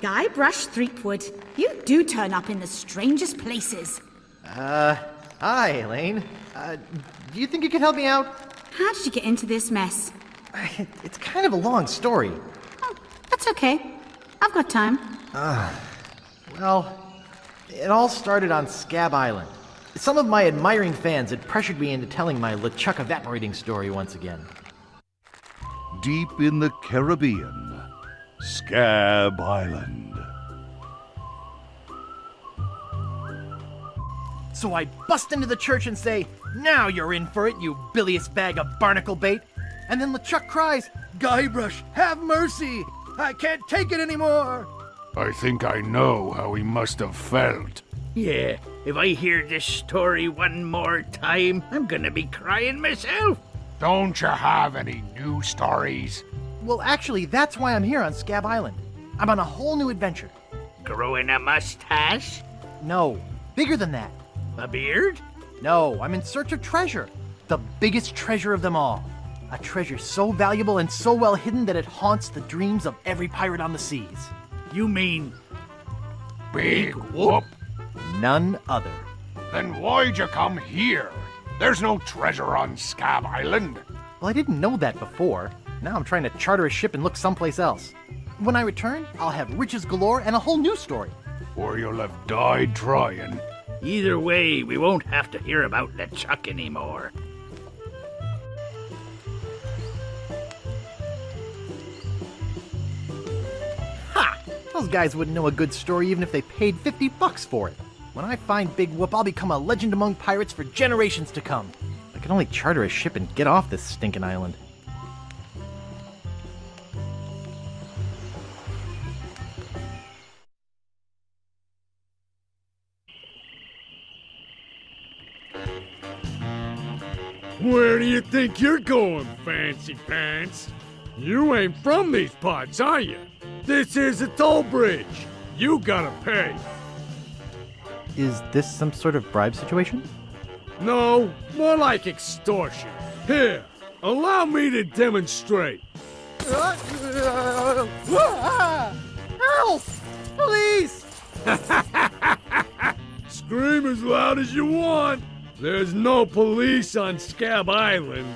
Guybrush Threepwood, you do turn up in the strangest places. Hi, Elaine. Do you think you could help me out? How did you get into this mess? It's kind of a long story. Oh, that's okay. I've got time. Well, it all started on Scab Island. Some of my admiring fans had pressured me into telling my LeChuck evaporating story once again. Deep in the Caribbean, Scab Island. So I bust into the church and say, "Now you're in for it, you bilious bag of barnacle bait." And then LeChuck cries, "Guybrush, have mercy! I can't take it anymore!" I think I know how he must have felt. Yeah, if I hear this story one more time, I'm gonna be crying myself. Don't you have any new stories? Well, actually, that's why I'm here on Scab Island. I'm on a whole new adventure. Growing a mustache? No, bigger than that. A beard? No, I'm in search of treasure. The biggest treasure of them all. A treasure so valuable and so well hidden that it haunts the dreams of every pirate on the seas. You mean Big Whoop? None other. Then why'd you come here? There's no treasure on Scab Island. Well, I didn't know that before. Now I'm trying to charter a ship and look someplace else. When I return, I'll have riches galore and a whole new story. Or you'll have died trying. either way, we won't have to hear about LeChuck anymore. Ha! Those guys wouldn't know a good story even if they paid $50 for it. When I find Big Whoop, I'll become a legend among pirates for generations to come. I can only charter a ship and get off this stinking island. Where do you think you're going, Fancy Pants? You ain't from these parts, are you? This is a toll bridge. You gotta pay. Is this some sort of bribe situation? No, more like extortion. Here, allow me to demonstrate. Help! Police! Scream as loud as you want. There's no police on Scab Island.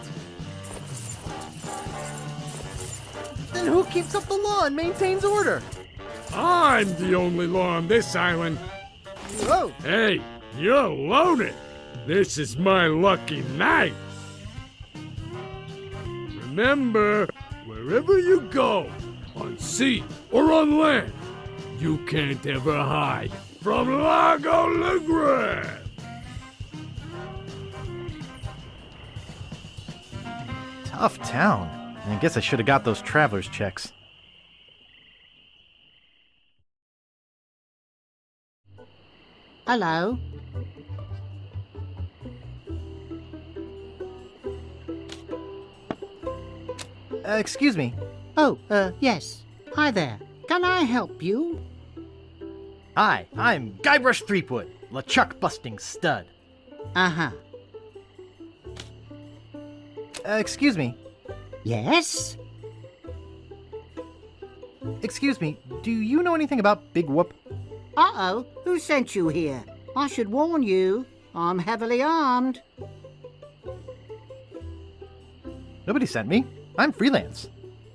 Then who keeps up the law and maintains order? I'm the only law on this island. Whoa! Hey, you're loaded. This is my lucky night. Remember, wherever you go, on sea or on land, you can't ever hide from Lago Legre. Tough town. I guess I should have got those traveler's checks. Hello. Excuse me. Oh, yes. Hi there. Can I help you? Hi, I'm Guybrush Threepwood, LeChuck busting stud. Uh-huh. Excuse me. Yes? Excuse me, do you know anything about Big Whoop? Uh-oh. Who sent you here? I should warn you. I'm heavily armed. Nobody sent me. I'm freelance.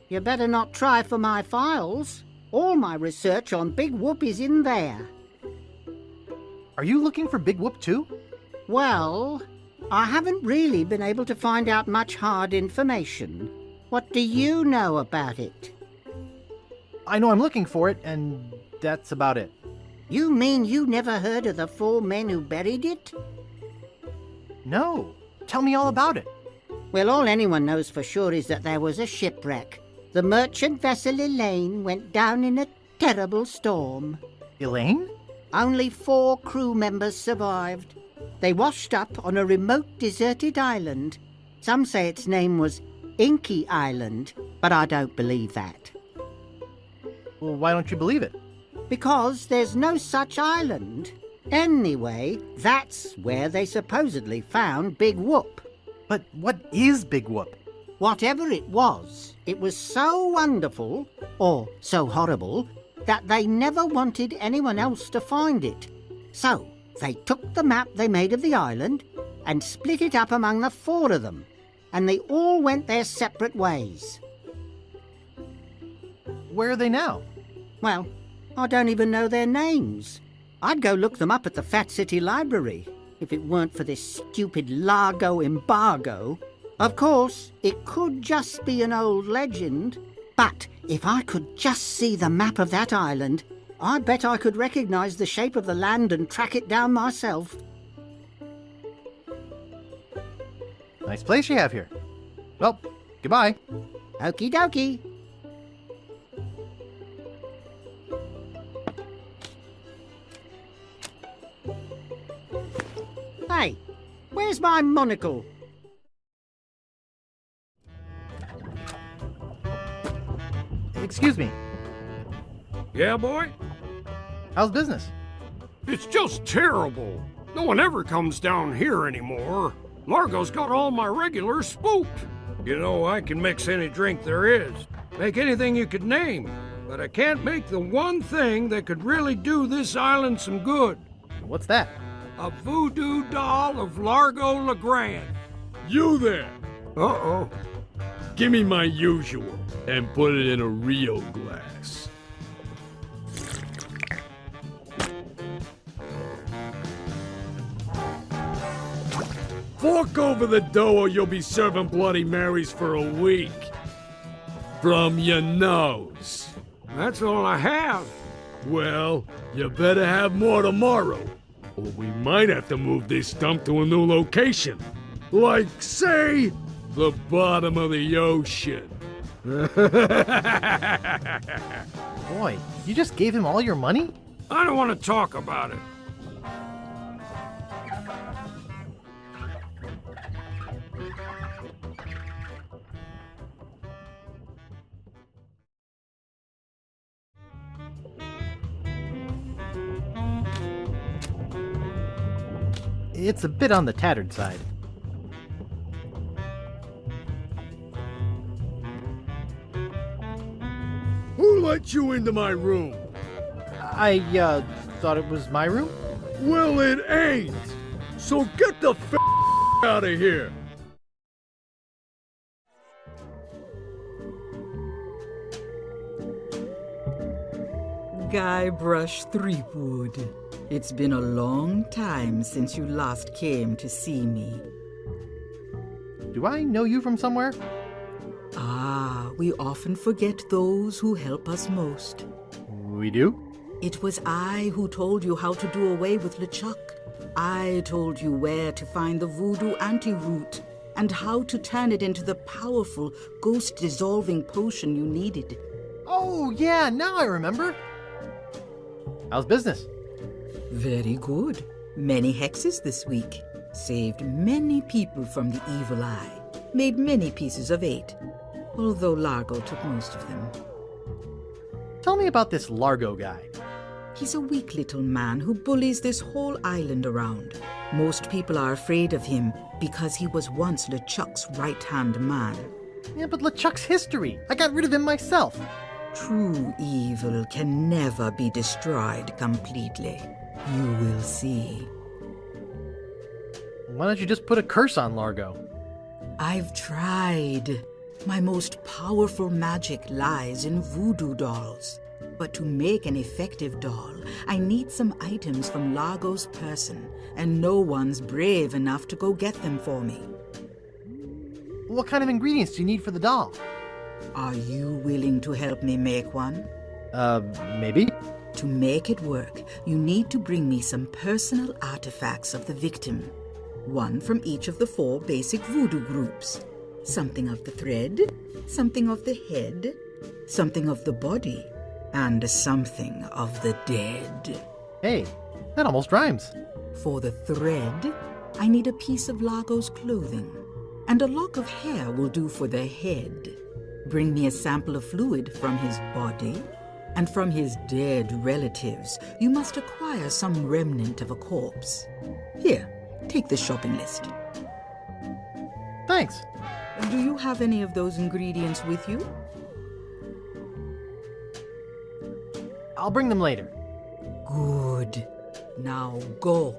You better not try for my files. All my research on Big Whoop is in there. Are you looking for Big Whoop too? Well, I haven't really been able to find out much hard information. What do you know about it? I know I'm looking for it, and that's about it. You mean you never heard of the 4 men who buried it? No. Tell me all about it. Well, all anyone knows for sure is that there was a shipwreck. The merchant vessel Elaine went down in a terrible storm. Elaine? Only 4 crew members survived. They washed up on a remote deserted island. Some say its name was Inky Island, but I don't believe that. Well, why don't you believe it? Because there's no such island. Anyway, that's where they supposedly found Big Whoop. But what is Big Whoop? Whatever it was so wonderful, or so horrible, that they never wanted anyone else to find it. So, they took the map they made of the island and split it up among the 4 of them, and they all went their separate ways. Where are they now? Well, I don't even know their names. I'd go look them up at the Fat City Library if it weren't for this stupid Largo embargo. Of course, it could just be an old legend, but if I could just see the map of that island, I bet I could recognize the shape of the land and track it down myself. Nice place you have here. Well, goodbye. Okie dokie. Hey, where's my monocle? Excuse me. Yeah, boy? How's business? It's just terrible. No one ever comes down here anymore. Largo's got all my regulars spooked. You know, I can mix any drink there is. Make anything you could name. But I can't make the one thing that could really do this island some good. What's that? A voodoo doll of Largo LeGrand. You there! Uh-oh. Give me my usual and put it in a real glass. Fork over the dough or you'll be serving Bloody Marys for a week. From your nose. That's all I have. Well, you better have more tomorrow, or we might have to move this dump to a new location. Like, say, the bottom of the ocean. Boy, you just gave him all your money? I don't want to talk about it. It's a bit on the tattered side. Who let you into my room? I, thought it was my room? Well, it ain't. So get the f out of here. Guybrush Threepwood. It's been a long time since you last came to see me. Do I know you from somewhere? Ah, we often forget those who help us most. We do? It was I who told you how to do away with LeChuck. I told you where to find the voodoo antiroot and how to turn it into the powerful ghost-dissolving potion you needed. Oh, yeah, now I remember. How's business? Very good. Many hexes this week. Saved many people from the evil eye. Made many pieces of 8. Although Largo took most of them. Tell me about this Largo guy. He's a weak little man who bullies this whole island around. Most people are afraid of him because he was once LeChuck's right-hand man. Yeah, but LeChuck's history. I got rid of him myself. True evil can never be destroyed completely. You will see. Why don't you just put a curse on Largo? I've tried. My most powerful magic lies in voodoo dolls. But to make an effective doll, I need some items from Largo's person, and no one's brave enough to go get them for me. What kind of ingredients do you need for the doll? Are you willing to help me make one? Maybe? To make it work, you need to bring me some personal artifacts of the victim. One from each of the 4 basic voodoo groups. Something of the thread, something of the head, something of the body, and something of the dead. Hey, that almost rhymes. For the thread, I need a piece of Largo's clothing, and a lock of hair will do for the head. Bring me a sample of fluid from his body, and from his dead relatives, you must acquire some remnant of a corpse. Here, take the shopping list. Thanks. Do you have any of those ingredients with you? I'll bring them later. Good. Now go.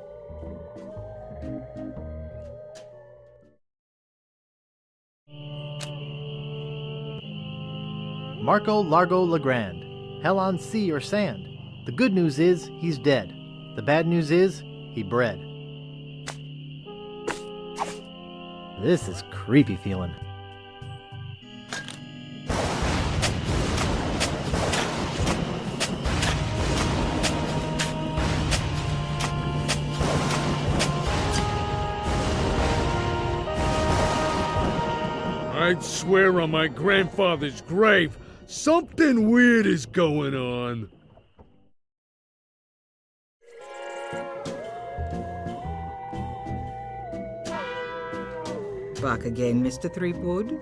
Marco Largo Legrand. Hell on sea or sand. The good news is, he's dead. The bad news is, he bred. This is creepy feeling. I'd swear on my grandfather's grave, something weird is going on. Back again, Mr. Threepwood.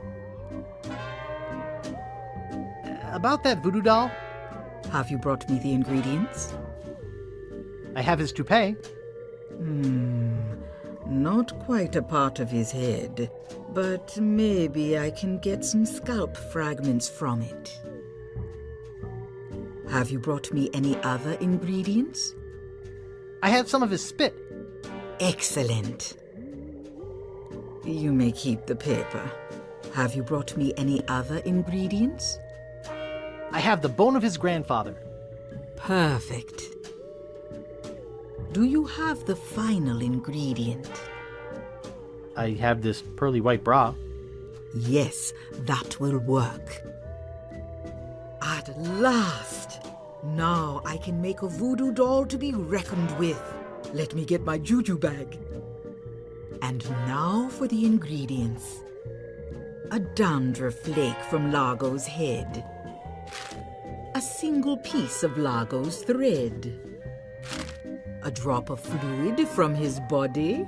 About that voodoo doll, Have you brought me the ingredients? I have his toupee. Not quite a part of his head, but maybe I can get some scalp fragments from it. Have you brought me any other ingredients? I have some of his spit. Excellent. You may keep the paper. Have you brought me any other ingredients? I have the bone of his grandfather. Perfect. Do you have the final ingredient? I have this pearly white bra. Yes, that will work. At last! Now I can make a voodoo doll to be reckoned with. Let me get my juju bag. And now for the ingredients. A dandruff flake from Largo's head. A single piece of Largo's thread. A drop of fluid from his body.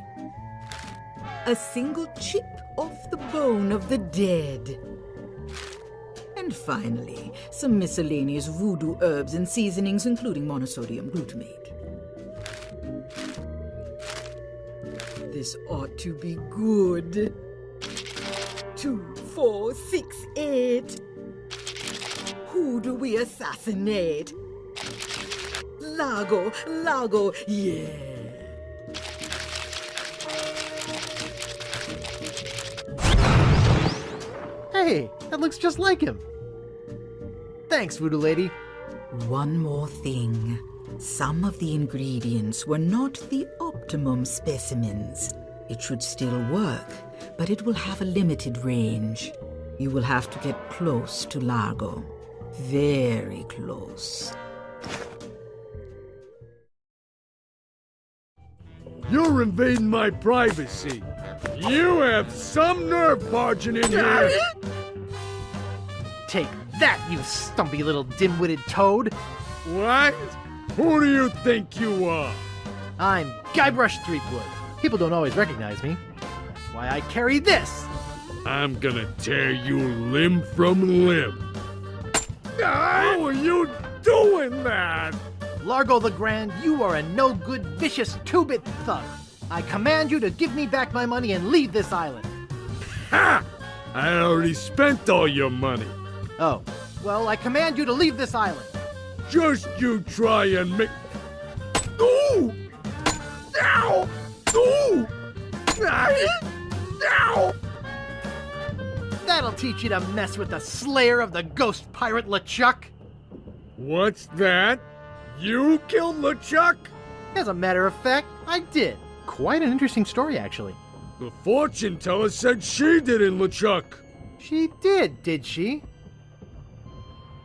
A single chip off the bone of the dead. And finally, some miscellaneous voodoo herbs and seasonings, including monosodium glutamate. This ought to be good. 2, 4, 6, 8. Who do we assassinate? Largo, Largo, yeah. Hey, that looks just like him. Thanks, voodoo lady. One more thing. Some of the ingredients were not the optimum specimens. It should still work, but it will have a limited range. You will have to get close to Largo. Very close. You're invading my privacy. You have some nerve barging in here. Take that, you stumpy little dim-witted toad. What? Who do you think you are? I'm Guybrush Threepwood. People don't always recognize me. That's why I carry this. I'm gonna tear you limb from limb. How are you doing that? Largo the Grand, you are a no-good, vicious two-bit thug. I command you to give me back my money and leave this island. Ha! I already spent all your money. Oh, well, I command you to leave this island. Just you try and make... Ooh! Ow! Ooh! Ow! That'll teach you to mess with the slayer of the ghost pirate LeChuck. What's that? You killed LeChuck? As a matter of fact, I did. Quite an interesting story, actually. The fortune teller said she did in LeChuck. She did she?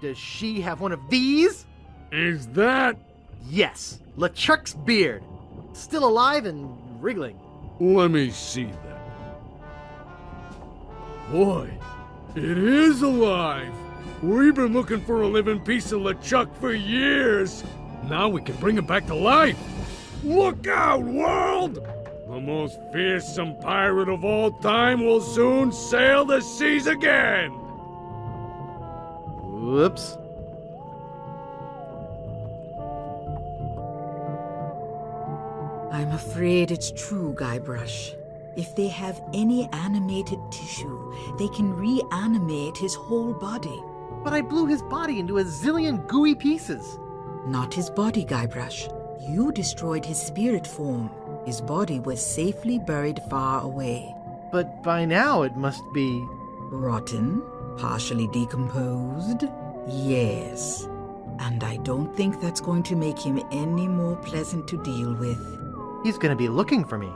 Does she have one of these? Is that... Yes, LeChuck's beard. Still alive and wriggling. Let me see that. Boy, it is alive. We've been looking for a living piece of LeChuck for years. Now we can bring him back to life. Look out, world! The most fearsome pirate of all time will soon sail the seas again. Whoops. I'm afraid it's true, Guybrush. If they have any animated tissue, they can reanimate his whole body. But I blew his body into a zillion gooey pieces. Not his body, Guybrush. You destroyed his spirit form. His body was safely buried far away. But by now it must be... Rotten? Partially decomposed? Yes. And I don't think that's going to make him any more pleasant to deal with. He's gonna be looking for me.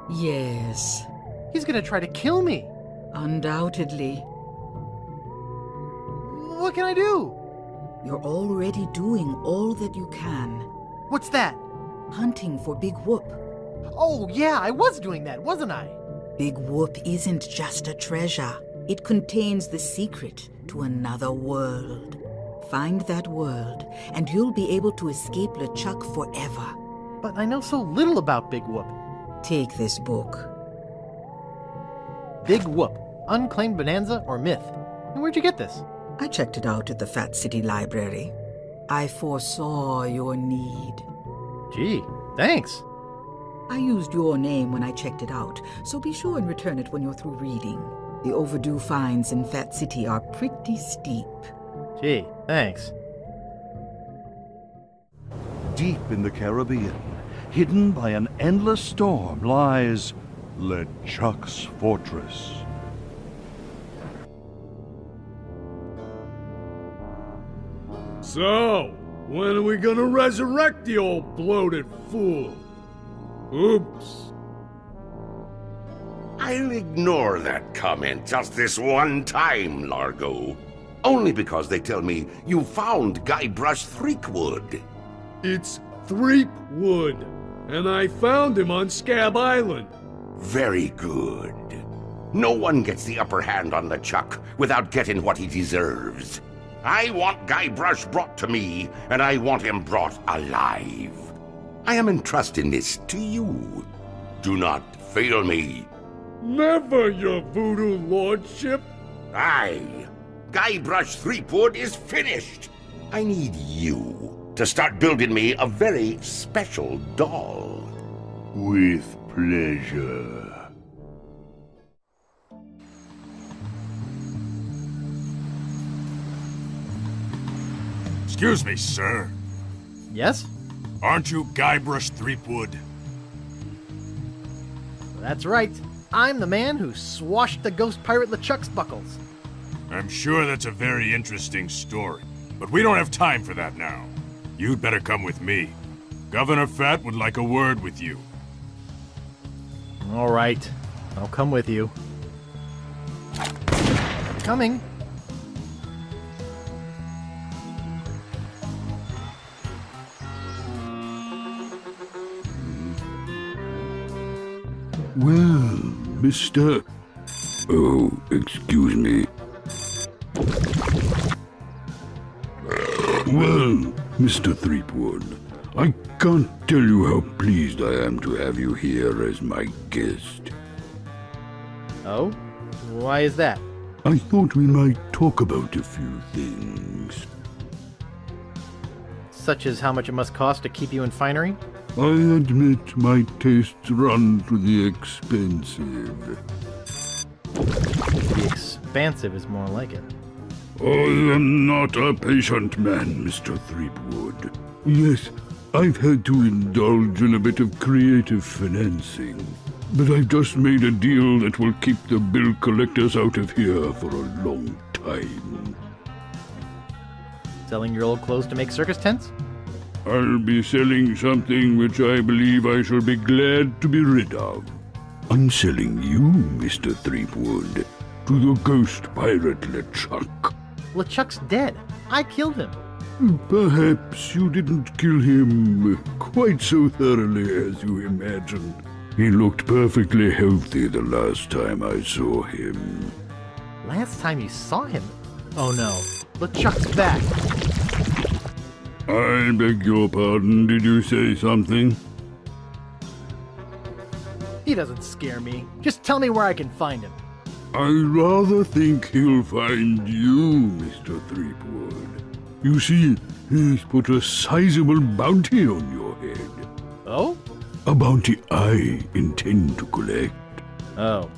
Yes. He's gonna try to kill me. Undoubtedly. What can I do? You're already doing all that you can. What's that? Hunting for Big Whoop. Oh, yeah, I was doing that, wasn't I? Big Whoop isn't just a treasure. It contains the secret to another world. Find that world, and you'll be able to escape LeChuck forever. But I know so little about Big Whoop. Take this book. Big Whoop, Unclaimed Bonanza or Myth. And where'd you get this? I checked it out at the Fat City Library. I foresaw your need. Gee, thanks. I used your name when I checked it out, so be sure and return it when you're through reading. The overdue fines in Fat City are pretty steep. Gee, thanks. Deep in the Caribbean, hidden by an endless storm, lies LeChuck's fortress. So, when are we gonna resurrect the old bloated fool? Oops. I'll ignore that comment just this one time, Largo. Only because they tell me you found Guybrush Threepwood. It's Threepwood, and I found him on Scab Island. Very good. No one gets the upper hand on LeChuck without getting what he deserves. I want Guybrush brought to me, and I want him brought alive. I am entrusting this to you. Do not fail me. Never, your voodoo lordship. Aye. Guybrush Threepwood is finished. I need you to start building me a very special doll. With pleasure. Excuse me, sir. Yes? Aren't you Guybrush Threepwood? That's right. I'm the man who swashed the ghost pirate LeChuck's buckles. I'm sure that's a very interesting story, but we don't have time for that now. You'd better come with me. Governor Fat would like a word with you. All right. I'll come with you. Coming. Well, Mr. Oh, excuse me. Well, Mr. Threepwood, I can't tell you how pleased I am to have you here as my guest. Oh? Why is that? I thought we might talk about a few things. Such as how much it must cost to keep you in finery? I admit my tastes run to the expensive. The expansive is more like it. I am not a patient man, Mr. Threepwood. Yes, I've had to indulge in a bit of creative financing, but I've just made a deal that will keep the bill collectors out of here for a long time. Selling your old clothes to make circus tents? I'll be selling something which I believe I shall be glad to be rid of. I'm selling you, Mr. Threepwood, to the ghost pirate LeChuck. LeChuck's dead. I killed him. Perhaps you didn't kill him quite so thoroughly as you imagined. He looked perfectly healthy the last time I saw him. Last time you saw him? Oh no. LeChuck's back. I beg your pardon, did you say something? He doesn't scare me. Just tell me where I can find him. I rather think he'll find you, Mr. Threepwood. You see, he's put a sizable bounty on your head. Oh? A bounty I intend to collect. Oh.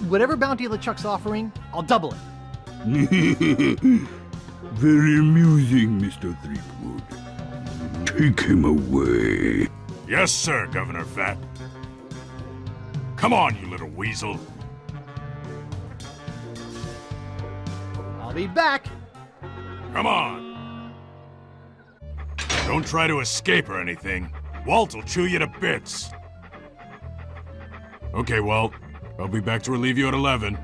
Whatever bounty LeChuck's offering, I'll double it. Very amusing, Mr. Threepwood. Take him away. Yes, sir, Governor Fat. Come on, you little weasel. I'll be back. Come on. Don't try to escape or anything. Walt will chew you to bits. Okay, Walt. I'll be back to relieve you at 11.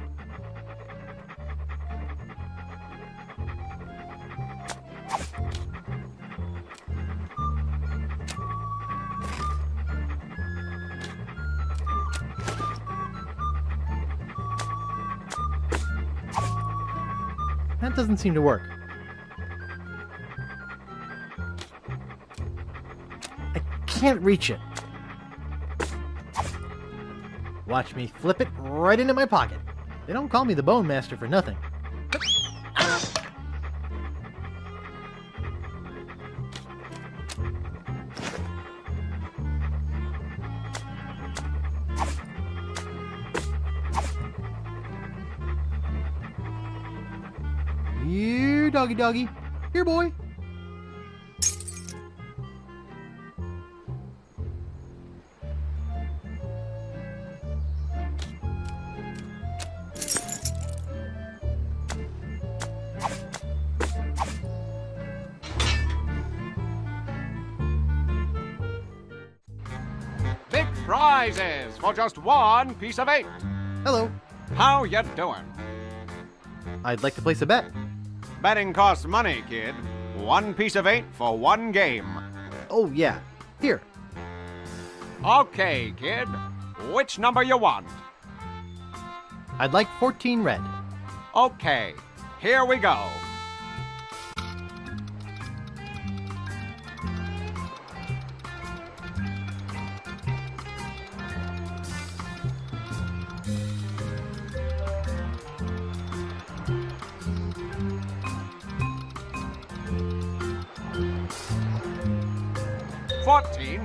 That doesn't seem to work. I can't reach it. Watch me flip it right into my pocket. They don't call me the Bone Master for nothing. Here, doggy doggy. Here, boy. Big prizes for just one piece of 8. Hello. How you doing? I'd like to place a bet. Betting costs money, kid. 1 piece of 8 for 1 game. Oh, yeah. Here. Okay, kid. Which number you want? I'd like 14 red. Okay, here we go.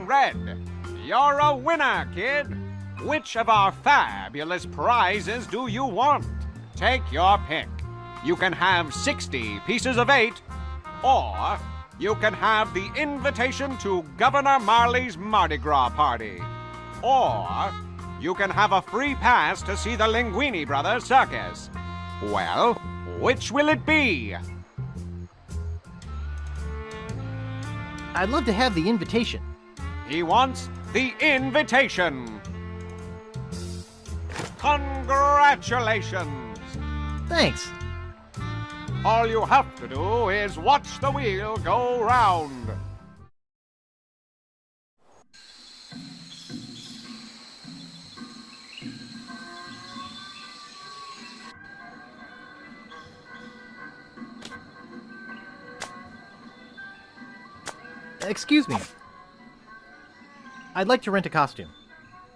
Red. You're a winner, kid. Which of our fabulous prizes do you want? Take your pick. You can have 60 pieces of 8, or you can have the invitation to Governor Marley's Mardi Gras party, or you can have a free pass to see the Linguini Brothers circus. Well, which will it be? I'd love to have the invitation. He wants the invitation. Congratulations. Thanks. All you have to do is watch the wheel go round. Excuse me. I'd like to rent a costume.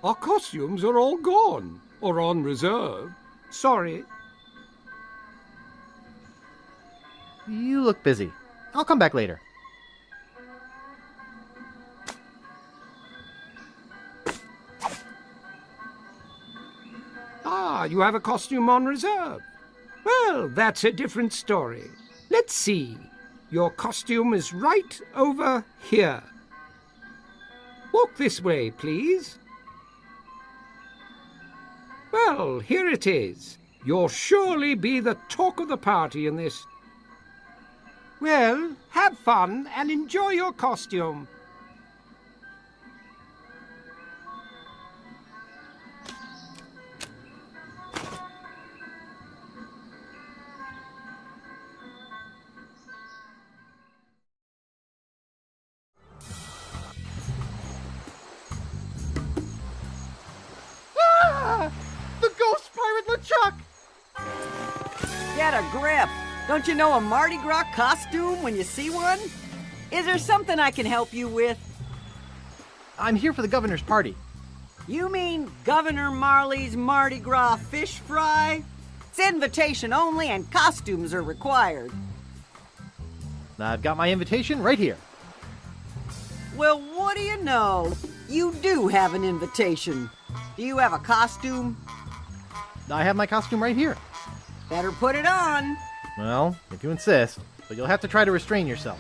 Our costumes are all gone, or on reserve. Sorry. You look busy. I'll come back later. Ah, you have a costume on reserve. Well, that's a different story. Let's see. Your costume is right over here. Walk this way, please. Well, here it is. You'll surely be the talk of the party in this. Well, have fun and enjoy your costume. The ghost pirate LeChuck! Get a grip! Don't you know a Mardi Gras costume when you see one? Is there something I can help you with? I'm here for the governor's party. You mean Governor Marley's Mardi Gras fish fry? It's invitation only and costumes are required. I've got my invitation right here. Well, what do you know? You do have an invitation. Do you have a costume? I have my costume right here. Better put it on. Well, if you insist. so you'll have to try to restrain yourself.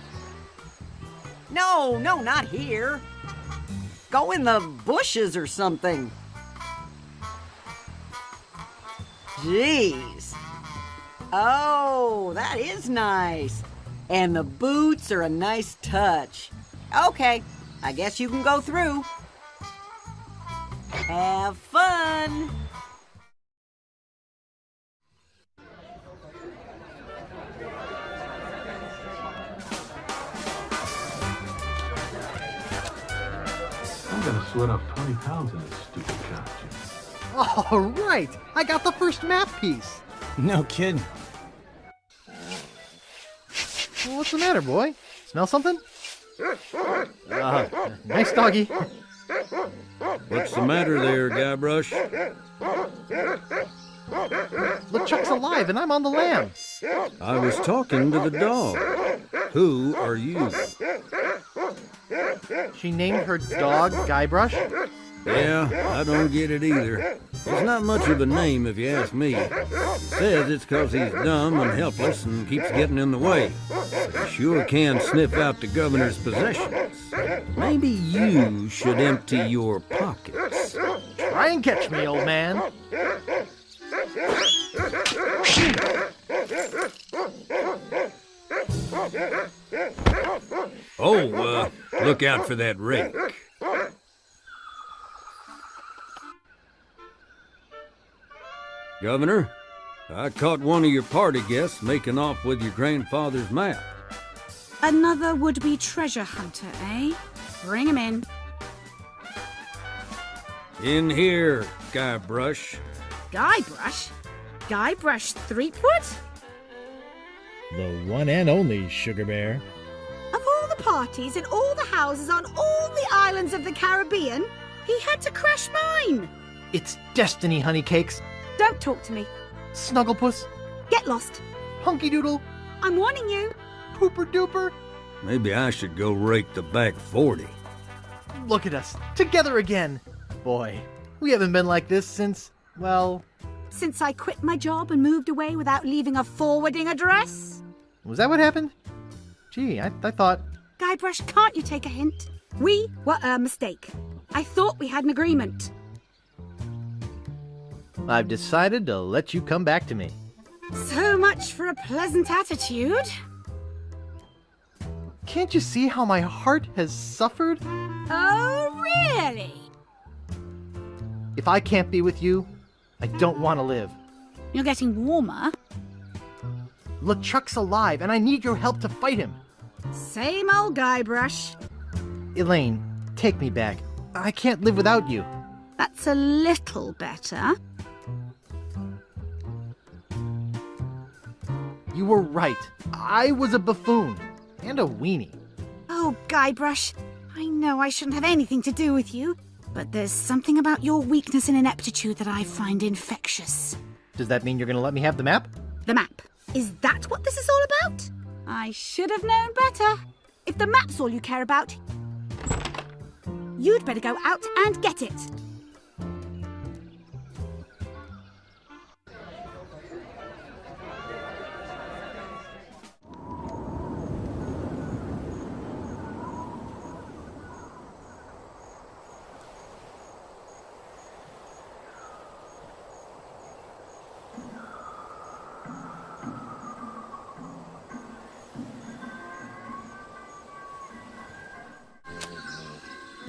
No, not here. Go in the bushes or something. Jeez. Oh, that is nice. And the boots are a nice touch. Okay, I guess you can go through. Have fun. I'm gonna sweat off 20 pounds in this stupid costume. All right, I got the first map piece. No kidding. Well, what's the matter, boy? Smell something? Nice doggy. What's the matter there, Guybrush? LeChuck's alive and I'm on the lam. I was talking to the dog. Who are you? She named her dog Guybrush? Yeah, I don't get it either. It's not much of a name if you ask me. He says it's 'cause he's dumb and helpless and keeps getting in the way. But he sure can sniff out the governor's possessions. Maybe you should empty your pockets. Try and catch me, old man. Oh, look out for that rake. Governor, I caught one of your party guests making off with your grandfather's map. Another would-be treasure hunter, eh? Bring him in. In here, Guybrush. Guybrush? Guybrush Threepwood? The one and only Sugar Bear. Of all the parties in all the houses on all the islands of the Caribbean, he had to crash mine. It's destiny, honey cakes. Don't talk to me. Snugglepuss. Get lost. Hunky Doodle. I'm warning you. Pooper Duper. Maybe I should go rake the back 40. Look at us, together again. Boy, we haven't been like this since, well... Since I quit my job and moved away without leaving a forwarding address? Was that what happened? Gee, I thought... Guybrush, can't you take a hint? We were a mistake. I thought we had an agreement. I've decided to let you come back to me. So much for a pleasant attitude. Can't you see how my heart has suffered? Oh, really? If I can't be with you, I don't want to live. You're getting warmer. LeChuck's alive, and I need your help to fight him. Same old Guybrush. Elaine, take me back. I can't live without you. That's a little better. You were right. I was a buffoon. And a weenie. Oh, Guybrush, I know I shouldn't have anything to do with you, but there's something about your weakness and ineptitude that I find infectious. Does that mean you're going to let me have the map? The map. Is that what this is all about? I should have known better. If the map's all you care about, you'd better go out and get it.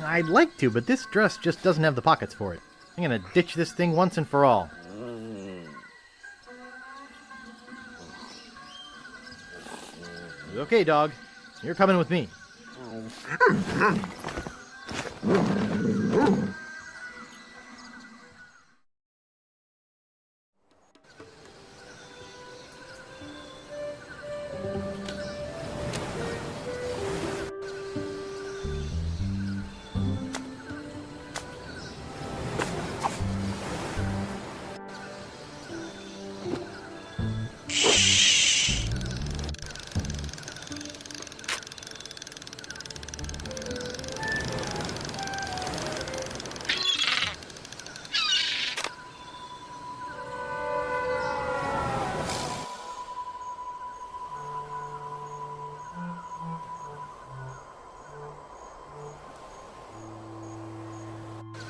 I'd like to, but this dress just doesn't have the pockets for it. I'm gonna ditch this thing once and for all. Okay, dog. You're coming with me.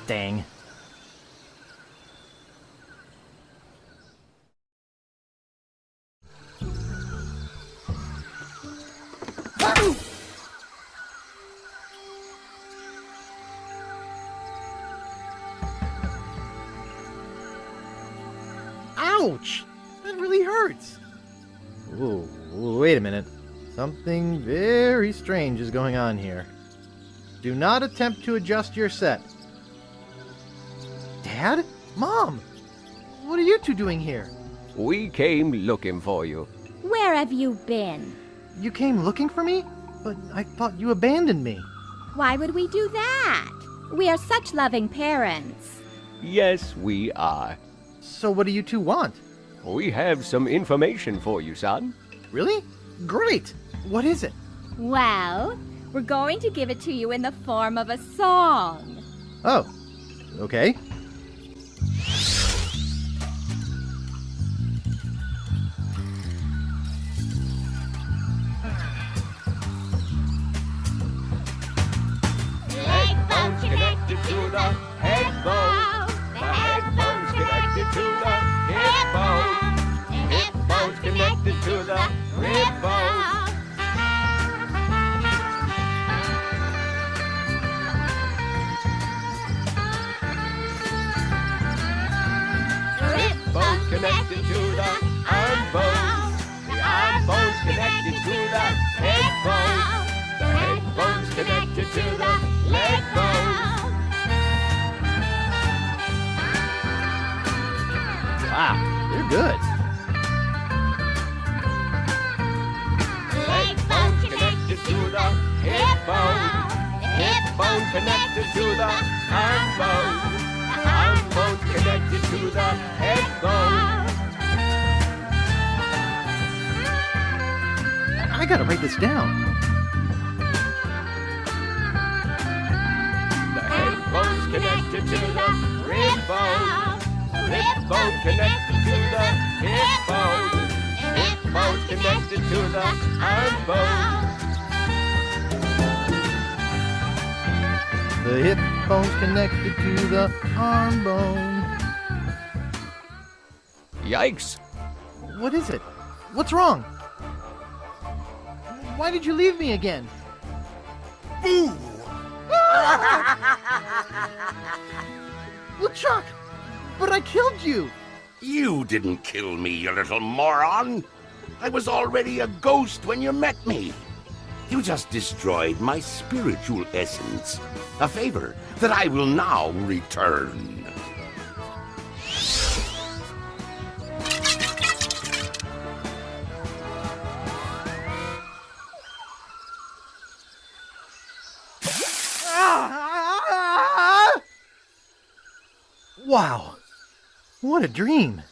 Dang. Ouch! That really hurts. Ooh, wait a minute. Something very strange is going on here. Do not attempt to adjust your set. Dad? Mom? What are you two doing here? We came looking for you. Where have you been? You came looking for me? But I thought you abandoned me. Why would we do that? We are such loving parents. Yes, we are. So what do you two want? We have some information for you, son. Really? Great! What is it? Well, we're going to give it to you in the form of a song. Oh, okay. Leg bones connected to the head bone. The head bone's connected to the hip bone. The hip bone's connected to the rib bone. Bones connected to the arm bones. The arm bones connected to the head bones. The head bones connected to the leg bones. Wow, you're good. Leg bone's connected to the hip bone. The hip bone's connected to the arm bone. The arm bone's connected to the head bone. I gotta write this down. The head bone's connected to the rib bone. Rib bone connected to the hip bone. Hip bone's connected to the arm bone. The hip bone's connected to the arm bone. Yikes! What is it? What's wrong? Why did you leave me again? Boo! LeChuck! But I killed you! You didn't kill me, you little moron! I was already a ghost when you met me. You just destroyed my spiritual essence. A favor that I will now return. Wow! What a dream!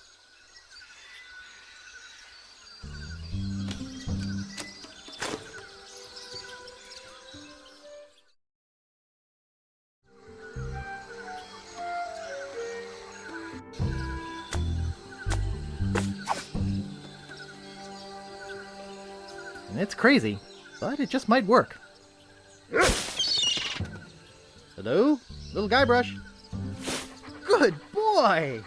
And it's crazy, but it just might work. Hello? Little Guybrush? Good boy!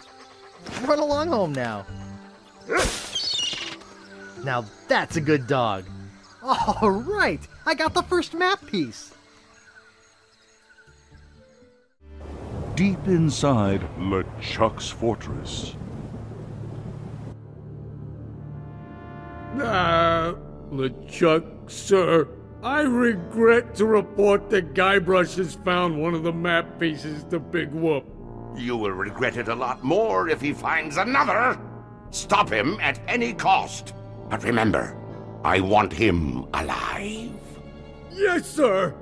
Run along home now. Now that's a good dog. All right, I got the first map piece. Deep inside LeChuck's fortress. LeChuck, sir, I regret to report that Guybrush has found one of the map pieces to Big Whoop. You will regret it a lot more if he finds another. Stop him at any cost. But remember, I want him alive. Yes, sir.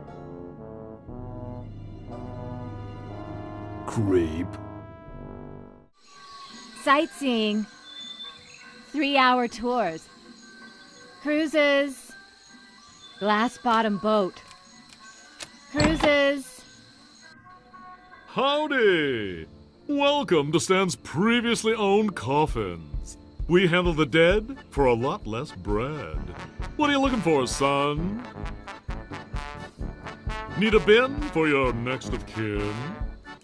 Creep. Sightseeing. 3-hour tours. Cruises. Glass bottom boat. Cruises. Howdy! Welcome to Stan's previously owned coffins. We handle the dead for a lot less bread. What are you looking for, son? Need a bin for your next of kin?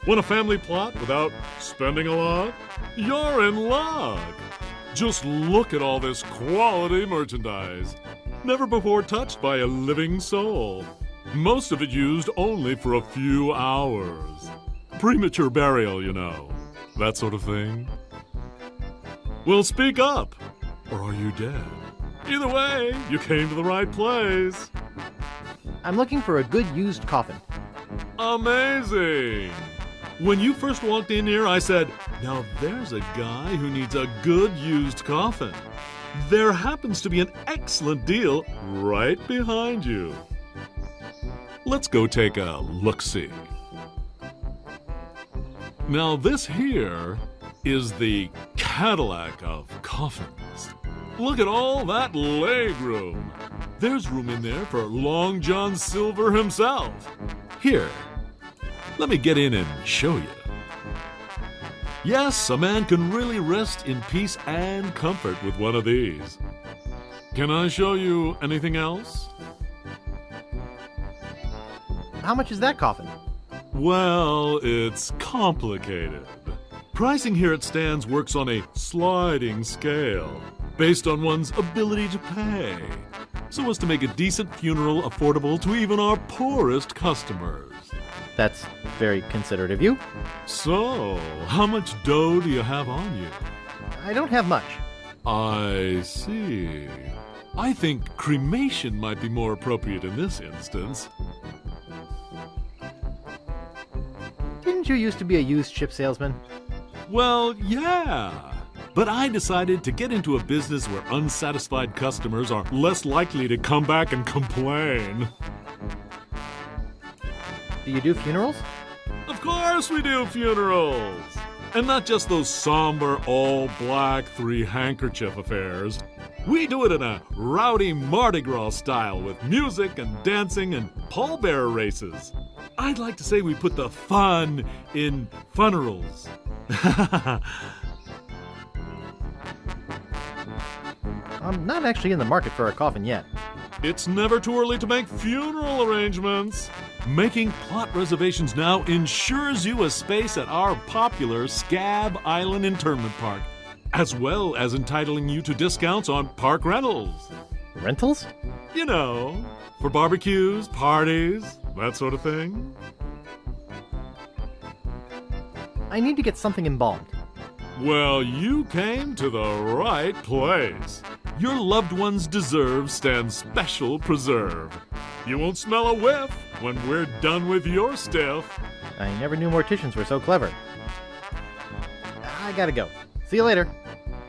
Want a family plot without spending a lot? You're in luck. Just look at all this quality merchandise. Never before touched by a living soul. Most of it used only for a few hours. Premature burial, you know. That sort of thing. Well, speak up. Or are you dead? Either way, you came to the right place. I'm looking for a good used coffin. Amazing! When you first walked in here, I said, now there's a guy who needs a good used coffin. There happens to be an excellent deal right behind you. Let's go take a look-see. Now this here is the Cadillac of coffins. Look at all that leg room. There's room in there for Long John Silver himself. Here, let me get in and show you. Yes, a man can really rest in peace and comfort with one of these. Can I show you anything else? How much is that coffin? Well, it's complicated. Pricing here at Stan's works on a sliding scale, based on one's ability to pay, so as to make a decent funeral affordable to even our poorest customers. That's very considerate of you. So, how much dough do you have on you? I don't have much. I see. I think cremation might be more appropriate in this instance. Didn't you used to be a used ship salesman? Well, yeah. But I decided to get into a business where unsatisfied customers are less likely to come back and complain. Do you do funerals? Of course we do funerals! And not just those somber, all-black, three-handkerchief affairs. We do it in a rowdy Mardi Gras style with music and dancing and pallbearer races. I'd like to say we put the fun in funerals. I'm not actually in the market for a coffin yet. It's never too early to make funeral arrangements. Making plot reservations now ensures you a space at our popular Scab Island Internment Park, as well as entitling you to discounts on park rentals. Rentals? You know, for barbecues, parties, that sort of thing. I need to get something embalmed. Well, you came to the right place. Your loved ones deserve Stan's special preserve. You won't smell a whiff when we're done with your stuff. I never knew morticians were so clever. I gotta go. See you later.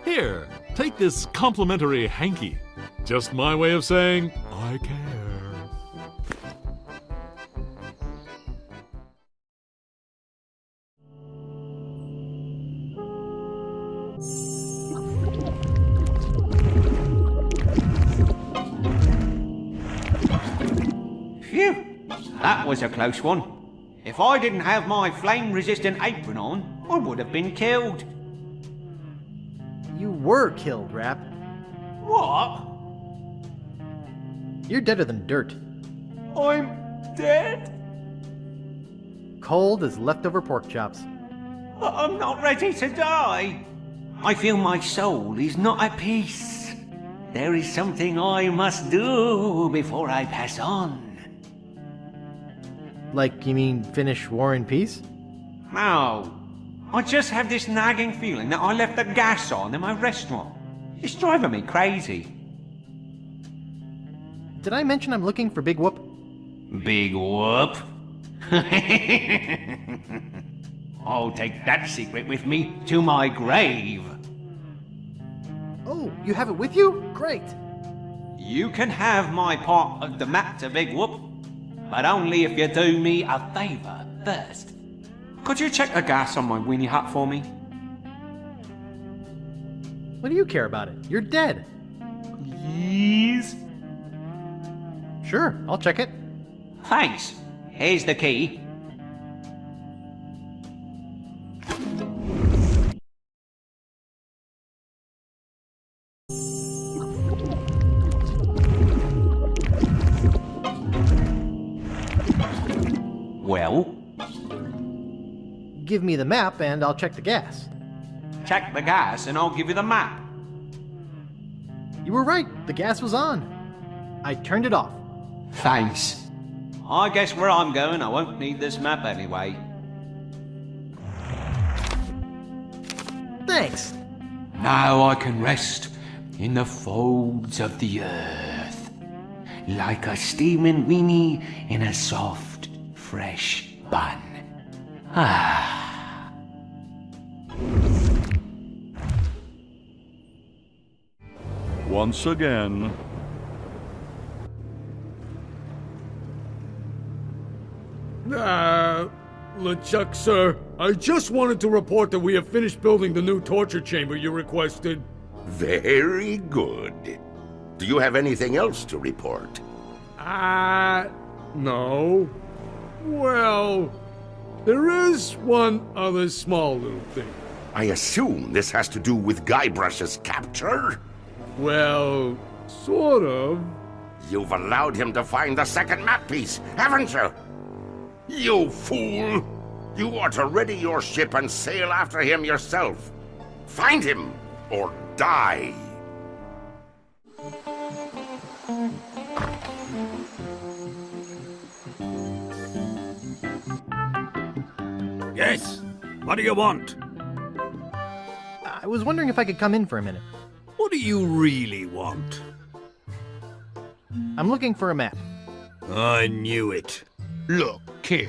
Here, take this complimentary hanky. Just my way of saying, I care. Phew! That was a close one. If I didn't have my flame-resistant apron on, I would have been killed. You were killed, Rap. What? You're deader than dirt. I'm dead? Cold as leftover pork chops. I'm not ready to die. I feel my soul is not at peace. There is something I must do before I pass on. Like, you mean finish War and Peace? No. I just have this nagging feeling that I left the gas on in my restaurant. It's driving me crazy. Did I mention I'm looking for Big Whoop? Big Whoop? I'll take that secret with me to my grave. Oh, you have it with you? Great. You can have my part of the map to Big Whoop, but only if you do me a favour first. Could you check the gas on my weenie hat for me? What do you care about it? You're dead. Please? Sure, I'll check it. Thanks. Here's the key. Well? give me the map and I'll check the gas. Check the gas and I'll give you the map. You were right, the gas was on. I turned it off. Thanks. I guess where I'm going, I won't need this map anyway. Thanks. Now I can rest in the folds of the earth, like a steaming weenie in a soft, fresh bun. Ah. Once again, LeChuck, sir, I just wanted to report that we have finished building the new torture chamber you requested. Very good. Do you have anything else to report? No. Well, there is one other small little thing. I assume this has to do with Guybrush's capture? Well, sort of. You've allowed him to find the second map piece, haven't you? You fool! You ought to ready your ship and sail after him yourself. Find him, or die. Yes? What do you want? I was wondering if I could come in for a minute. What do you really want? I'm looking for a map. I knew it. Look, kid.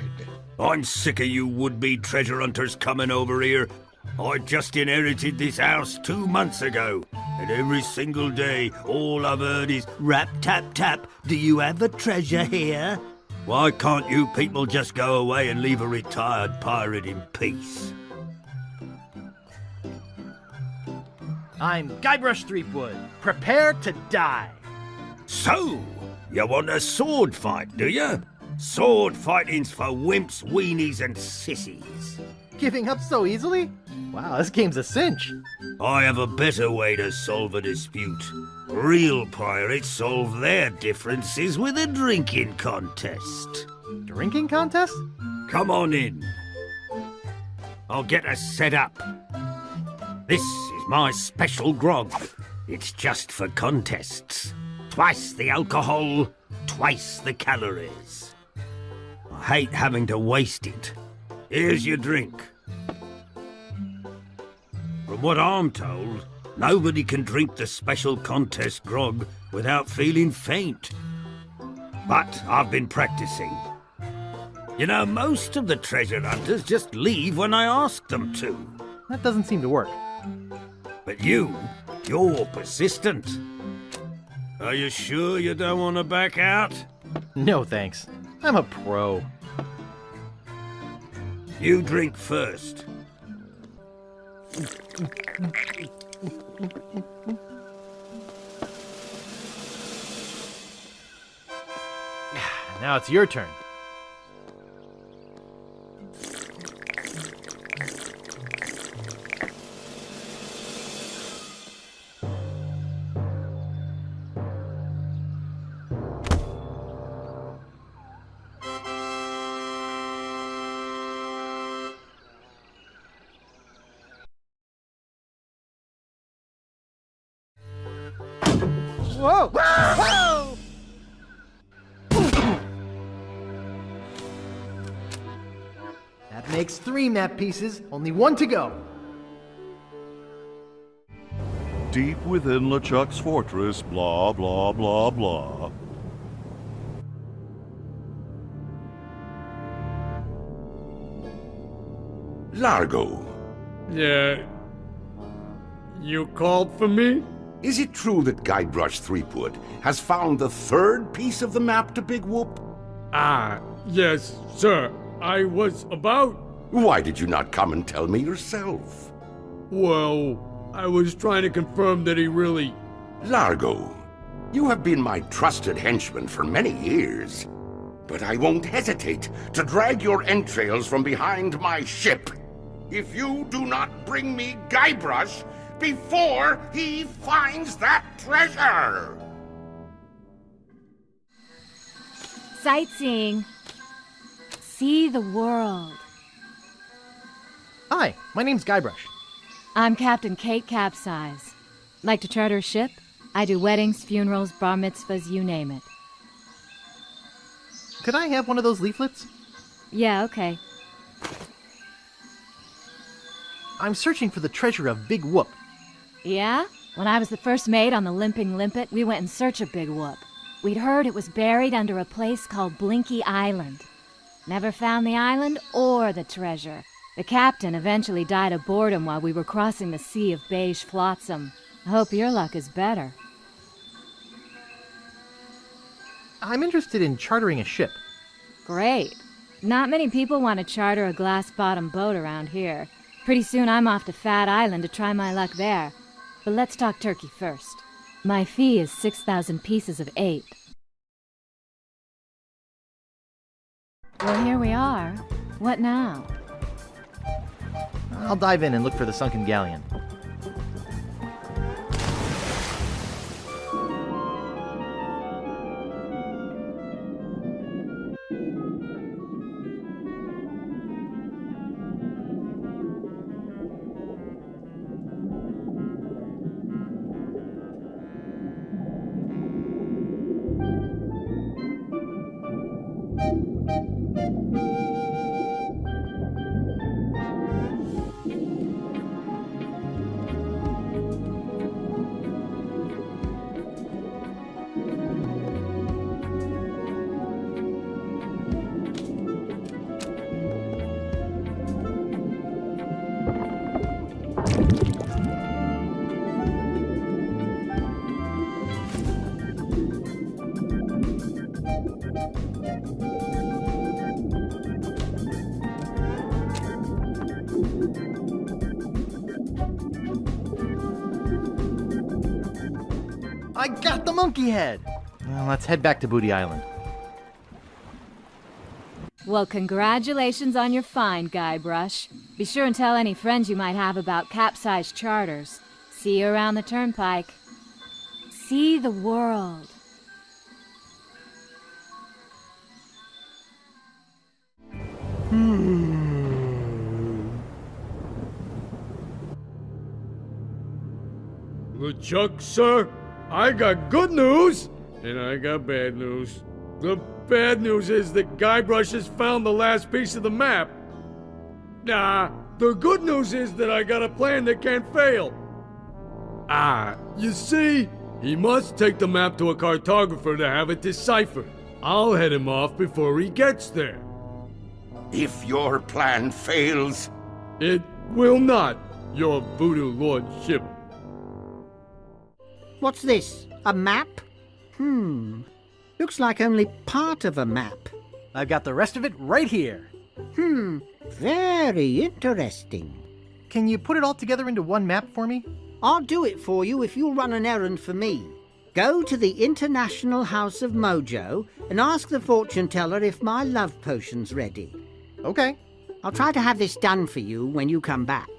I'm sick of you would-be treasure hunters coming over here. I just inherited this house 2 months ago, and every single day all I've heard is rap, tap, tap. Do you have a treasure here? Why can't you people just go away and leave a retired pirate in peace? I'm Guybrush Threepwood. Prepare to die. So, you want a sword fight, do you? Sword fighting's for wimps, weenies, and sissies. Giving up so easily? Wow, this game's a cinch. I have a better way to solve a dispute. Real pirates solve their differences with a drinking contest. Drinking contest? Come on in. I'll get us set up. This is my special grog. It's just for contests. Twice the alcohol, twice the calories. I hate having to waste it. Here's your drink. From what I'm told, nobody can drink the special contest grog without feeling faint. But I've been practicing. You know, most of the treasure hunters just leave when I ask them to. That doesn't seem to work. But you're persistent. Are you sure you don't want to back out? No, thanks. I'm a pro. You drink first. Now it's your turn. Whoa! Whoa! That makes 3 map pieces, only 1 to go. deep within LeChuck's fortress, blah, blah, blah, blah. Largo. Yeah. You called for me? Is it true that Guybrush Threepwood has found the 3rd piece of the map to Big Whoop? Ah, yes, sir. I was about... Why did you not come and tell me yourself? Well, I was trying to confirm that he really... Largo, you have been my trusted henchman for many years. But I won't hesitate to drag your entrails from behind my ship if you do not bring me Guybrush before he finds that treasure! Sightseeing. See the world. Hi, my name's Guybrush. I'm Captain Kate Capsize. Like to charter a ship? I do weddings, funerals, bar mitzvahs, you name it. Could I have one of those leaflets? Yeah, okay. I'm searching for the treasure of Big Whoop. Yeah? When I was the first mate on the Limping Limpet, we went in search of Big Whoop. We'd heard it was buried under a place called Blinky Island. Never found the island or the treasure. The captain eventually died of boredom while we were crossing the sea of beige flotsam. I hope your luck is better. I'm interested in chartering a ship. Great. Not many people want to charter a glass-bottom boat around here. Pretty soon I'm off to Fat Island to try my luck there. But let's talk turkey first. My fee is 6,000 pieces of 8. Well, here we are. What now? I'll dive in and look for the sunken galleon. I got the monkey head! Well, let's head back to Booty Island. Well, congratulations on your find, Guybrush. Be sure and tell any friends you might have about capsized charters. See you around the turnpike. See the world. LeChuck, sir, I got good news, and I got bad news. The bad news is that Guybrush has found the last piece of the map. The good news is that I got a plan that can't fail. You see, he must take the map to a cartographer to have it deciphered. I'll head him off before he gets there. If your plan fails... It will not, your voodoo lordship. What's this? A map? Looks like only part of a map. I've got the rest of it right here. Very interesting. Can you put it all together into one map for me? I'll do it for you if you'll run an errand for me. Go to the International House of Mojo and ask the fortune teller if my love potion's ready. Okay. I'll try to have this done for you when you come back.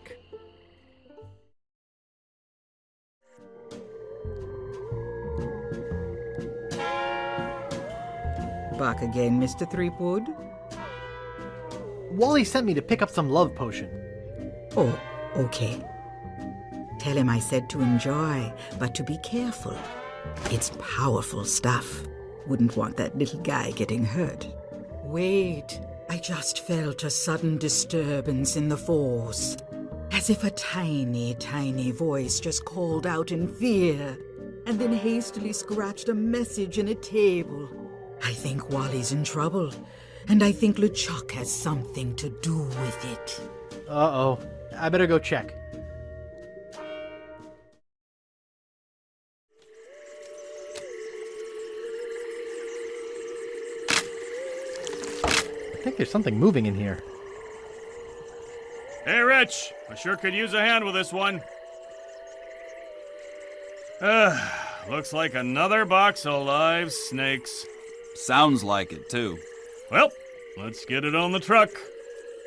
Back again, Mr. Threepwood? Wally sent me to pick up some love potion. Oh, okay. Tell him I said to enjoy, but to be careful. It's powerful stuff. Wouldn't want that little guy getting hurt. Wait, I just felt a sudden disturbance in the force. As if a tiny, tiny voice just called out in fear, and then hastily scratched a message in a table. I think Wally's in trouble, and I think LeChuck has something to do with it. Uh-oh. I better go check. I think there's something moving in here. Hey, Rich. I sure could use a hand with this one. Looks like another box of live snakes. Sounds like it, too. Well, let's get it on the truck.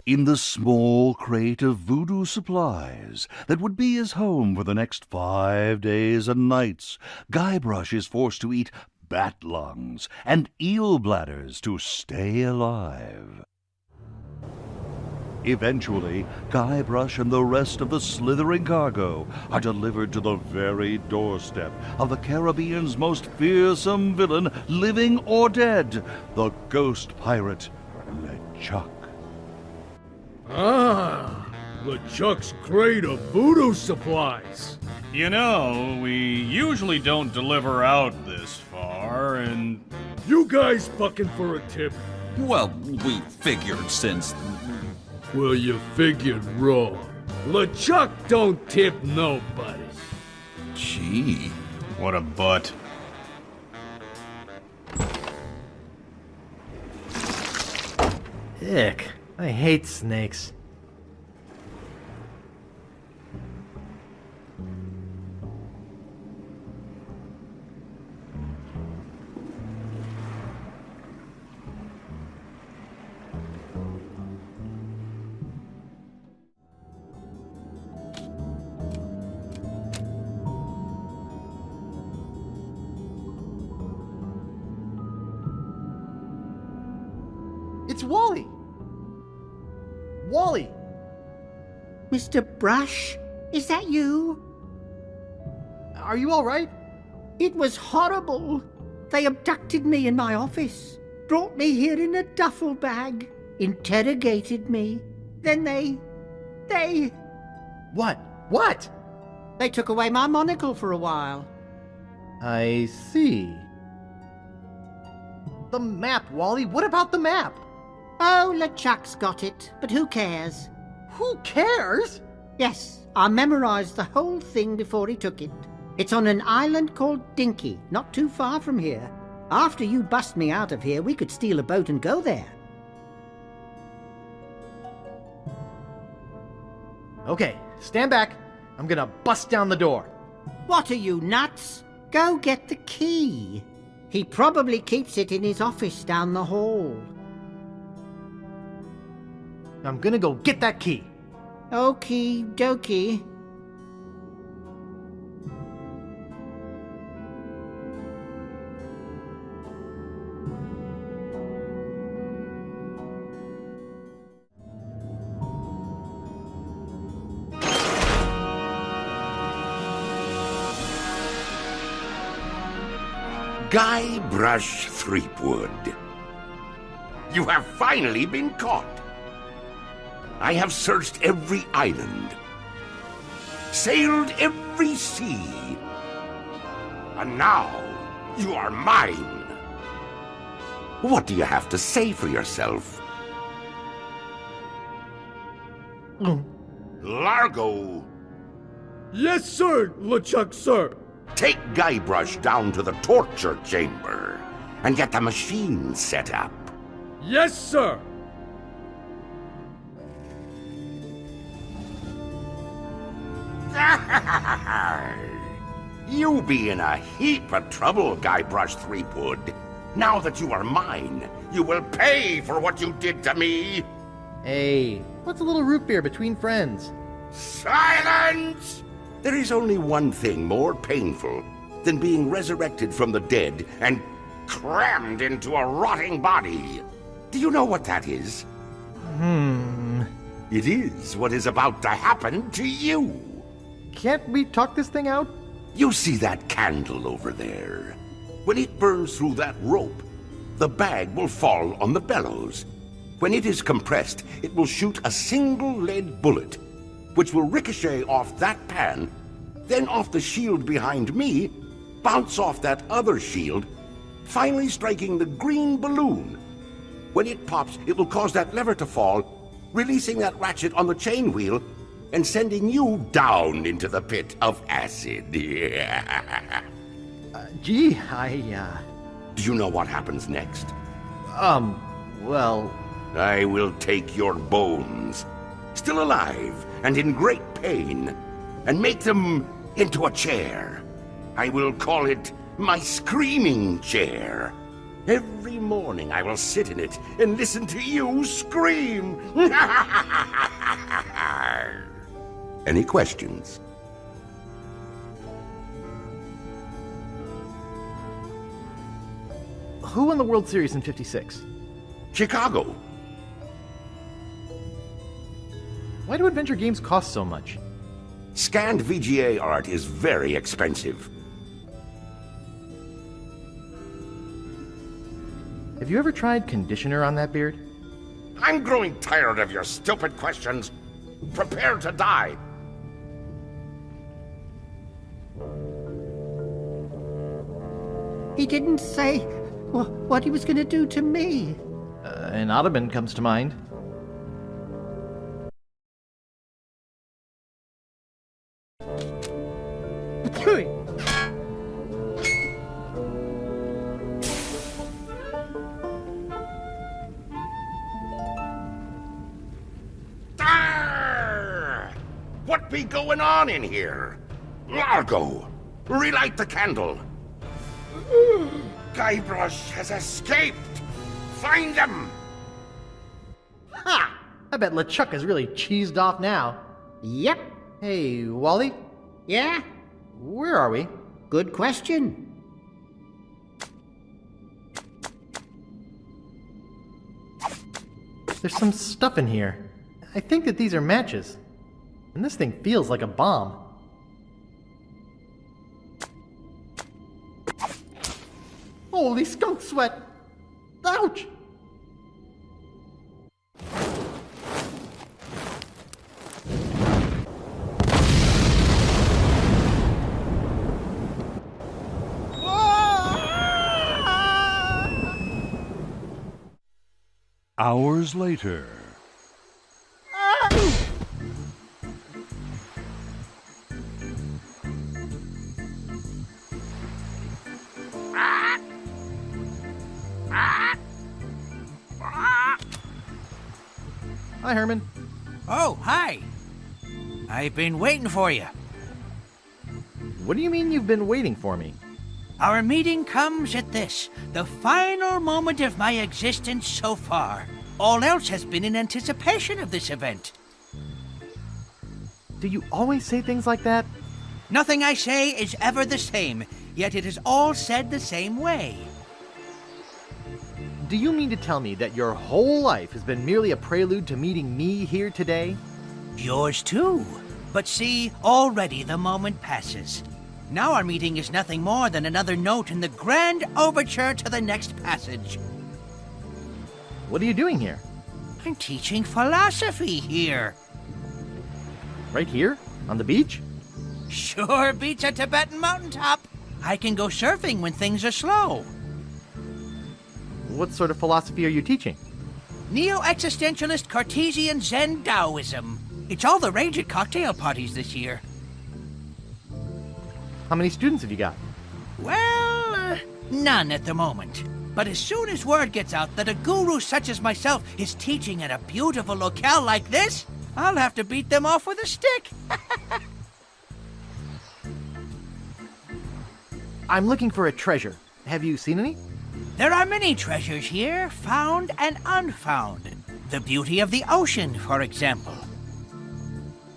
In the small crate of voodoo supplies that would be his home for the next 5 days and nights, Guybrush is forced to eat bat lungs and eel bladders to stay alive. Eventually, Guybrush and the rest of the slithering cargo are delivered to the very doorstep of the Caribbean's most fearsome villain, living or dead, the ghost pirate, LeChuck. Ah, LeChuck's crate of voodoo supplies. You know, we usually don't deliver out this far, and... You guys fucking for a tip? Well, we figured since... Well, you figured wrong. LeChuck don't tip nobody. Gee. What a butt. Ick. I hate snakes. It's Wally! Wally! Mr. Brush, is that you? Are you all right? It was horrible. They abducted me in my office, brought me here in a duffel bag, interrogated me. Then they... What? What? They took away my monocle for a while. I see. The map, Wally. What about the map? Oh, LeChuck's got it, but who cares? Who cares? Yes, I memorized the whole thing before he took it. It's on an island called Dinky, not too far from here. After you bust me out of here, we could steal a boat and go there. Okay, stand back. I'm gonna bust down the door. What are you, nuts? Go get the key. He probably keeps it in his office down the hall. I'm gonna go get that key. Okie dokie. Guybrush Threepwood. You have finally been caught. I have searched every island, sailed every sea, and now you are mine. What do you have to say for yourself? Largo! Yes, sir, LeChuck, sir. Take Guybrush down to the torture chamber and get the machine set up. Yes, sir. You be in a heap of trouble, Guybrush Threepwood. Now that you are mine, you will pay for what you did to me. Hey, what's a little root beer between friends? Silence! There is only one thing more painful than being resurrected from the dead and crammed into a rotting body. Do you know what that is? It is what is about to happen to you. Can't we talk this thing out? You see that candle over there? When it burns through that rope, the bag will fall on the bellows. When it is compressed, it will shoot a single lead bullet, which will ricochet off that pan, then off the shield behind me, bounce off that other shield, finally striking the green balloon. When it pops, it will cause that lever to fall, releasing that ratchet on the chain wheel, and sending you down into the pit of acid. Gee, Do you know what happens next? Well... I will take your bones, still alive and in great pain, and make them into a chair. I will call it my screaming chair. Every morning I will sit in it and listen to you scream. Any questions? Who won the World Series in '56? Chicago. Why do adventure games cost so much? Scanned VGA art is very expensive. Have you ever tried conditioner on that beard? I'm growing tired of your stupid questions. Prepare to die. He didn't say what he was going to do to me. An Ottoman comes to mind. What be going on in here? Largo, relight the candle. Guybrush has escaped. Find him. Ha! I bet LeChuck is really cheesed off now. Yep. Hey, Wally? Yeah? Where are we? Good question. There's some stuff in here. I think that these are matches. And this thing feels like a bomb. Holy skunk sweat! Ouch! Hours later. Hi, Herman. Oh, hi. I've been waiting for you. What do you mean you've been waiting for me? Our meeting comes at this, the final moment of my existence so far. All else has been in anticipation of this event. Do you always say things like that? Nothing I say is ever the same, yet it is all said the same way. Do you mean to tell me that your whole life has been merely a prelude to meeting me here today? Yours too. But see, already the moment passes. Now our meeting is nothing more than another note in the grand overture to the next passage. What are you doing here? I'm teaching philosophy here. Right here? On the beach? Sure beats a Tibetan mountaintop. I can go surfing when things are slow. What sort of philosophy are you teaching? Neo-existentialist Cartesian Zen Taoism. It's all the rage at cocktail parties this year. How many students have you got? Well, none at the moment. But as soon as word gets out that a guru such as myself is teaching at a beautiful locale like this, I'll have to beat them off with a stick. I'm looking for a treasure. Have you seen any? There are many treasures here, found and unfound. The beauty of the ocean, for example.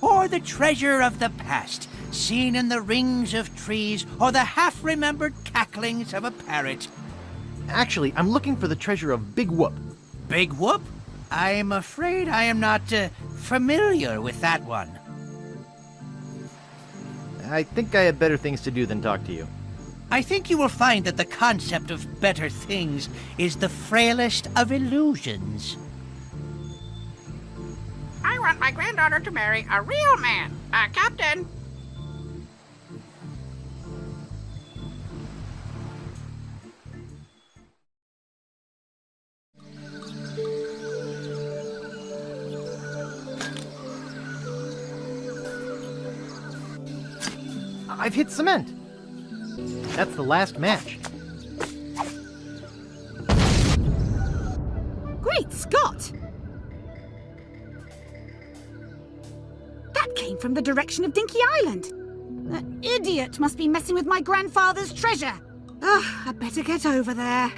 Or the treasure of the past, seen in the rings of trees or the half-remembered cacklings of a parrot. Actually, I'm looking for the treasure of Big Whoop. Big Whoop? I'm afraid I am not familiar with that one. I think I have better things to do than talk to you. I think you will find that the concept of better things is the frailest of illusions. I want my granddaughter to marry a real man, a captain. I've hit cement. That's the last match. Great Scott! That came from the direction of Dinky Island. That idiot must be messing with my grandfather's treasure. I'd better get over there.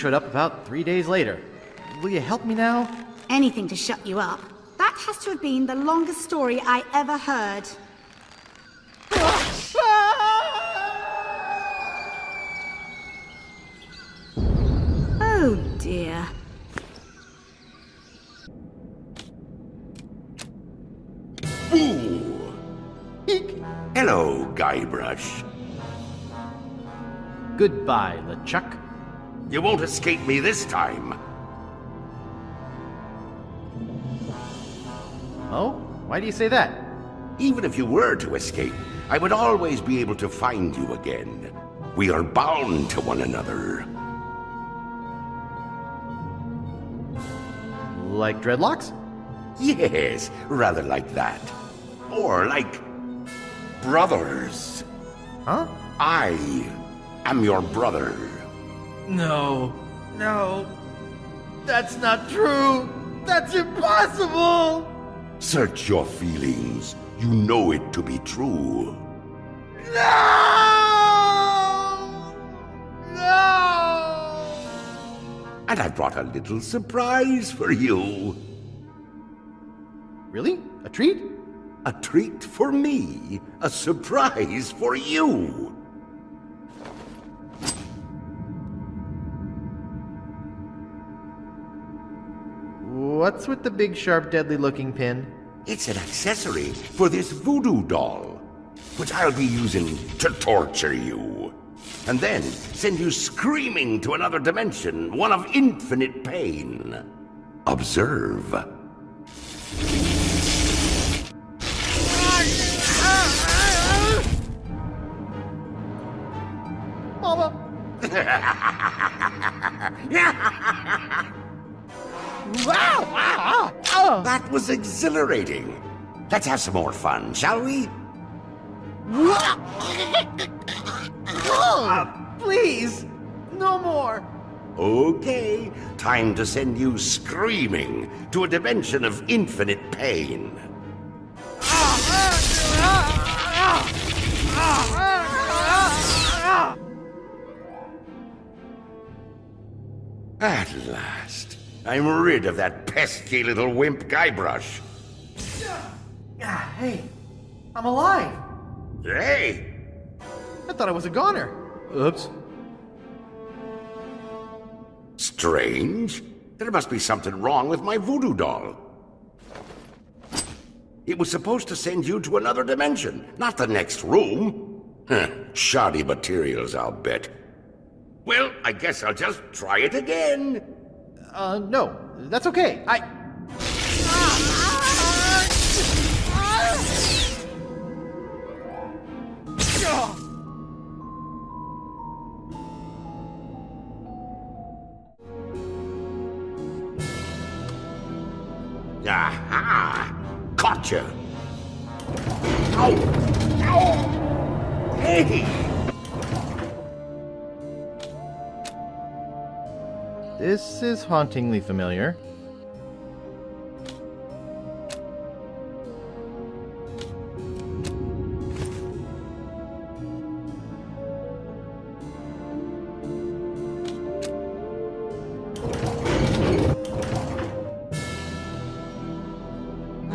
showed up about 3 days later. Will you help me now? Anything to shut you up. That has to have been the longest story I ever heard. Oh dear. Ooh. Hello, Guybrush. Goodbye, LeChuck. You won't escape me this time. Oh? Why do you say that? Even if you were to escape, I would always be able to find you again. We are bound to one another. Like dreadlocks? Yes, rather like that. Or like brothers. Huh? I am your brother. No. No. That's not true. That's impossible. Search your feelings. You know it to be true. No! No! And I brought a little surprise for you. Really? A treat? A treat for me. A surprise for you. What's with the big, sharp, deadly-looking pin? It's an accessory for this voodoo doll, which I'll be using to torture you. And then send you screaming to another dimension, one of infinite pain. Observe. Mama! That was exhilarating. Let's have some more fun, shall we? Please! No more! Okay, time to send you screaming to a dimension of infinite pain. At last, I'm rid of that pesky little wimp Guybrush. Hey, I'm alive! Hey! I thought I was a goner. Oops. Strange. There must be something wrong with my voodoo doll. It was supposed to send you to another dimension, not the next room. Shoddy materials, I'll bet. Well, I guess I'll just try it again. No. That's okay. Aha! Gotcha! Ow! Ow! Hey! This is hauntingly familiar.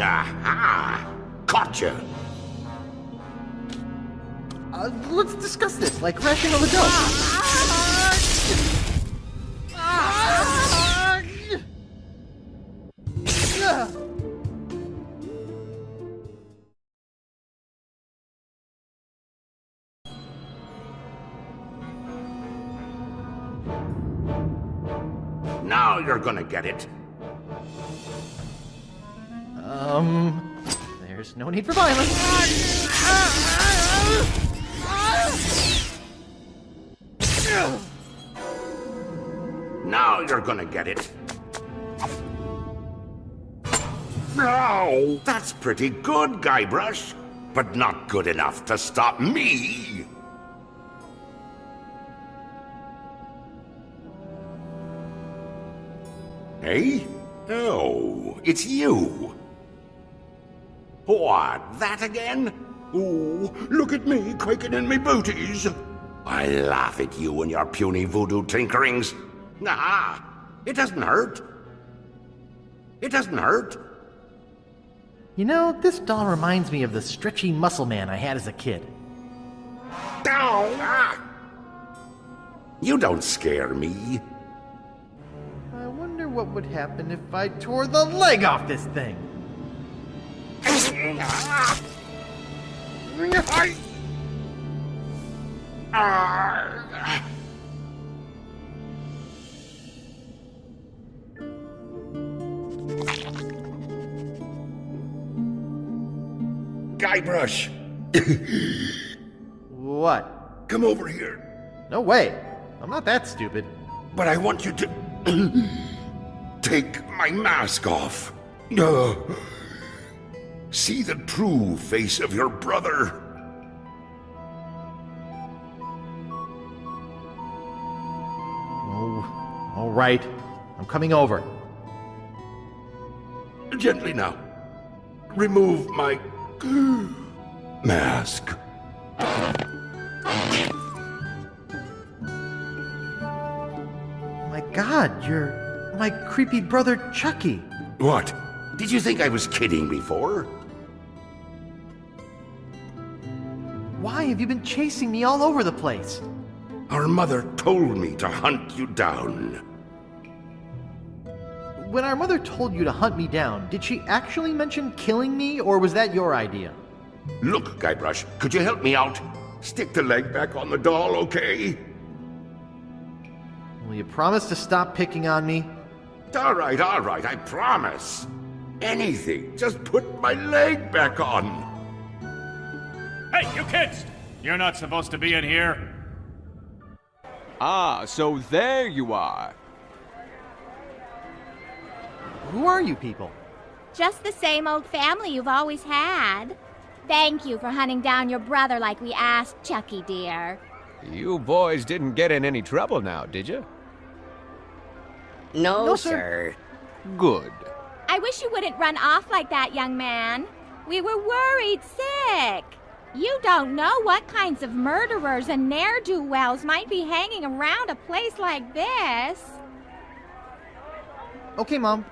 Aha! Gotcha! Let's discuss this like rational adults. Now you're gonna get it. There's no need for violence. Now you're gonna get it. No! That's pretty good, Guybrush, but not good enough to stop me. Hey? Oh, it's you. What, that again? Ooh, look at me quaking in me booties. I laugh at you and your puny voodoo tinkerings. Nah, it doesn't hurt. It doesn't hurt. You know, this doll reminds me of the stretchy muscle man I had as a kid. Ow! Ah. You don't scare me. I wonder what would happen if I tore the leg off this thing. Guybrush! What? Come over here. No way. I'm not that stupid. But I want you to take my mask off. See the true face of your brother. Oh, all right. I'm coming over. Gently now. Remove my mask. My God, you're my creepy brother Chucky. What? Did you think I was kidding before? Why have you been chasing me all over the place? Our mother told me to hunt you down. When our mother told you to hunt me down, did she actually mention killing me, or was that your idea? Look, Guybrush, could you help me out? Stick the leg back on the doll, okay? Will you promise to stop picking on me? All right, I promise. Anything, just put my leg back on. Hey, you kids! You're not supposed to be in here. Ah, so there you are. Who are you people? Just the same old family you've always had. Thank you for hunting down your brother like we asked, Chucky dear. You boys didn't get in any trouble now, did you? No, sir. Good. I wish you wouldn't run off like that, young man. We were worried sick. You don't know what kinds of murderers and ne'er-do-wells might be hanging around a place like this. Okay, Mom.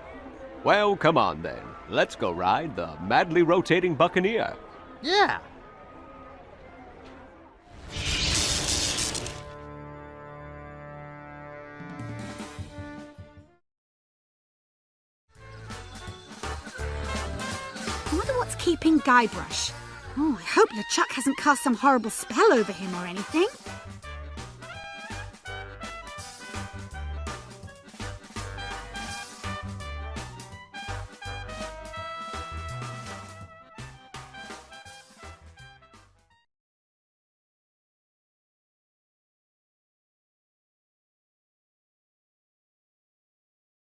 Well, come on then. Let's go ride the madly rotating Buccaneer. Yeah. I wonder what's keeping Guybrush. Oh, I hope LeChuck hasn't cast some horrible spell over him or anything.